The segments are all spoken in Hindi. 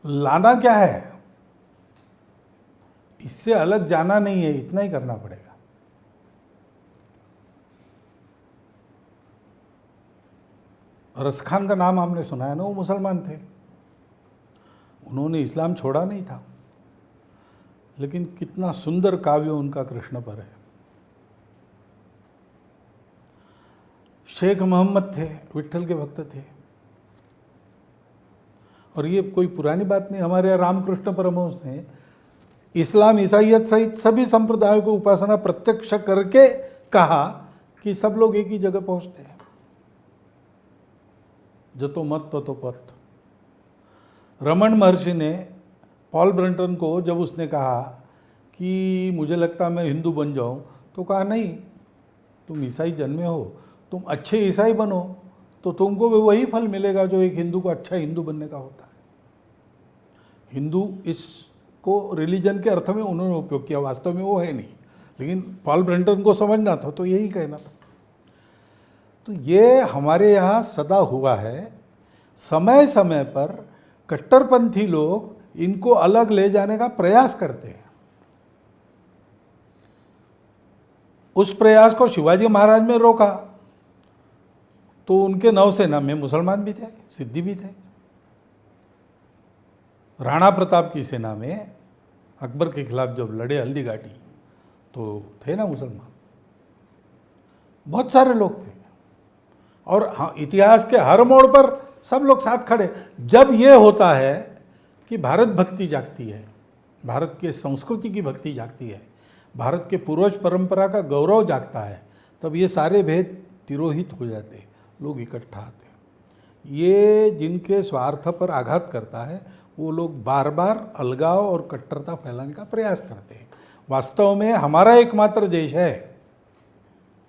लाना क्या है, इससे अलग जाना नहीं है, इतना ही करना पड़ेगा। रस खान का नाम आपने सुना है ना, वो मुसलमान थे, उन्होंने इस्लाम छोड़ा नहीं था, लेकिन कितना सुंदर काव्य उनका कृष्ण पर है। शेख मोहम्मद थे, विट्ठल के भक्त थे, और ये कोई पुरानी बात नहीं, हमारे यहाँ रामकृष्ण परमहंस ने इस्लाम ईसाइयत सहित सभी संप्रदायों को उपासना प्रत्यक्ष करके कहा कि सब लोग एक ही जगह पहुंचते हैं, जतो मत ततो पथ। रमन महर्षि ने पॉल ब्रंटन को जब उसने कहा कि मुझे लगता मैं हिंदू बन जाऊं, तो कहा नहीं, तुम ईसाई जन्मे हो, तुम अच्छे ईसाई बनो तो तुमको भी वही फल मिलेगा जो एक हिंदू को अच्छा हिंदू बनने का होता है। हिंदू इसको रिलीजन के अर्थ में उन्होंने उपयोग किया, वास्तव में वो है नहीं, लेकिन पॉल ब्रंटन को समझना था तो यही कहना था। तो ये हमारे यहाँ सदा हुआ है, समय समय पर कट्टरपंथी लोग इनको अलग ले जाने का प्रयास करते हैं। उस प्रयास को शिवाजी महाराज ने रोका तो उनके नौसेना में मुसलमान भी थे, सिद्दी भी थे। राणा प्रताप की सेना में अकबर के खिलाफ जब लड़े हल्दी घाटी, तो थे ना मुसलमान, बहुत सारे लोग थे। और हाँ, इतिहास के हर मोड़ पर सब लोग साथ खड़े। जब ये होता है कि भारत भक्ति जागती है, भारत के संस्कृति की भक्ति जागती है, भारत के पूर्वज परंपरा का गौरव जागता है, तब ये सारे भेद तिरोहित हो जाते हैं, लोग इकट्ठा आते हैं। ये जिनके स्वार्थ पर आघात करता है वो लोग बार बार अलगाव और कट्टरता फैलाने का प्रयास करते हैं। वास्तव में हमारा एकमात्र देश है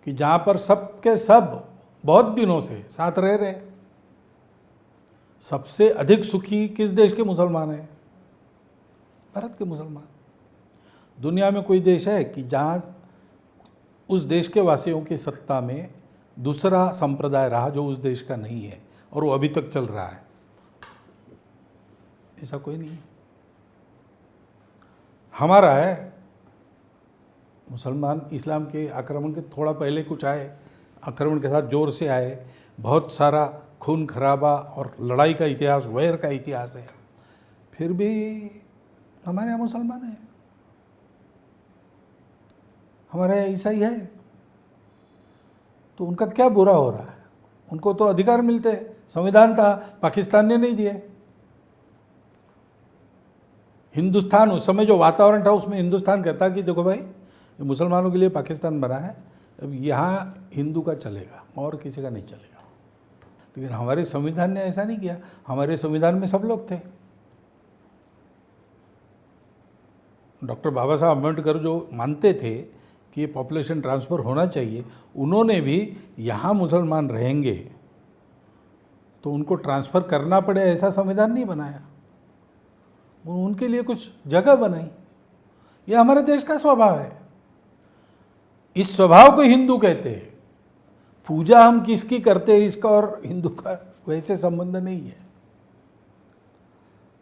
कि जहाँ पर सबके सब बहुत दिनों से साथ रह रहे। सबसे अधिक सुखी किस देश के मुसलमान हैं? भारत के मुसलमान। दुनिया में कोई देश है कि जहाँ उस देश के वासियों की सत्ता में दूसरा संप्रदाय रहा जो उस देश का नहीं है और वो अभी तक चल रहा है? ऐसा कोई नहीं है। हमारा है। मुसलमान इस्लाम के आक्रमण के थोड़ा पहले कुछ आए, आक्रमण के साथ जोर से आए, बहुत सारा खून खराबा और लड़ाई का इतिहास, वैर का इतिहास है, फिर भी हमारे यहाँ मुसलमान है, हमारे यहाँ ईसाई है, तो उनका क्या बुरा हो रहा है? उनको तो अधिकार मिलते, संविधान था, पाकिस्तान ने नहीं दिए। हिंदुस्तान उस समय जो वातावरण था उसमें हिंदुस्तान कहता कि देखो भाई, ये मुसलमानों के लिए पाकिस्तान बना है, अब यहाँ हिंदू का चलेगा और किसी का नहीं चलेगा। लेकिन हमारे संविधान ने ऐसा नहीं किया। हमारे संविधान में सब लोग थे। डॉक्टर बाबा साहब अम्बेडकर जो मानते थे कि ये पॉपुलेशन ट्रांसफ़र होना चाहिए, उन्होंने भी यहाँ मुसलमान रहेंगे तो उनको ट्रांसफ़र करना पड़े ऐसा संविधान नहीं बनाया, उनके लिए कुछ जगह बनाई। ये हमारे देश का स्वभाव है। इस स्वभाव को हिंदू कहते हैं। पूजा हम किसकी करते हैं इसका और हिंदू का वैसे संबंध नहीं है।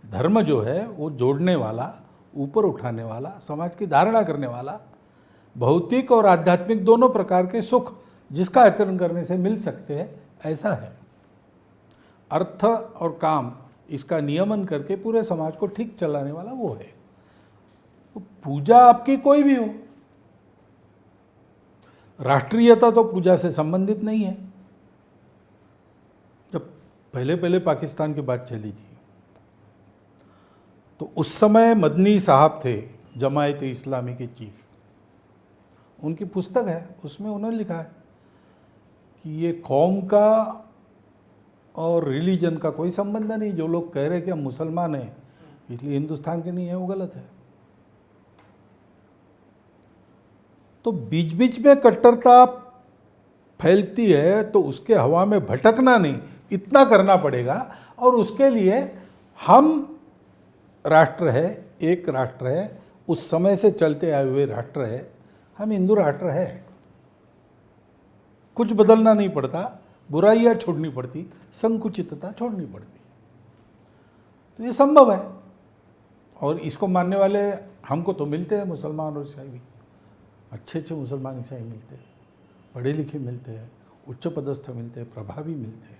धर्म जो है वो जोड़ने वाला, ऊपर उठाने वाला, समाज की धारणा करने वाला, भौतिक और आध्यात्मिक दोनों प्रकार के सुख जिसका आचरण करने से मिल सकते हैं, ऐसा है। अर्थ और काम इसका नियमन करके पूरे समाज को ठीक चलाने वाला वो है। तो पूजा आपकी कोई भी हो, राष्ट्रीयता तो पूजा से संबंधित नहीं है। जब पहले पहले पाकिस्तान की बात चली थी तो उस समय मदनी साहब थे, जमायत इस्लामी के चीफ। उनकी पुस्तक है, उसमें उन्होंने लिखा है कि ये कौम का और रिलीजन का कोई संबंध नहीं। जो लोग कह रहे हैं कि हम मुसलमान हैं इसलिए हिंदुस्तान के नहीं है, वो गलत है। तो बीच बीच में कट्टरता फैलती है तो उसके हवा में भटकना नहीं, इतना करना पड़ेगा। और उसके लिए हम राष्ट्र है, एक राष्ट्र है, उस समय से चलते आए हुए राष्ट्र है, हम हिंदू राष्ट्र है। कुछ बदलना नहीं पड़ता, बुराइयां छोड़नी पड़ती, संकुचितता छोड़नी पड़ती। तो ये संभव है। और इसको मानने वाले हमको तो मिलते हैं, मुसलमान और ईसाई भी। अच्छे अच्छे मुसलमान ईसाई मिलते हैं, पढ़े लिखे मिलते हैं, उच्च पदस्थ मिलते हैं, प्रभावी मिलते हैं।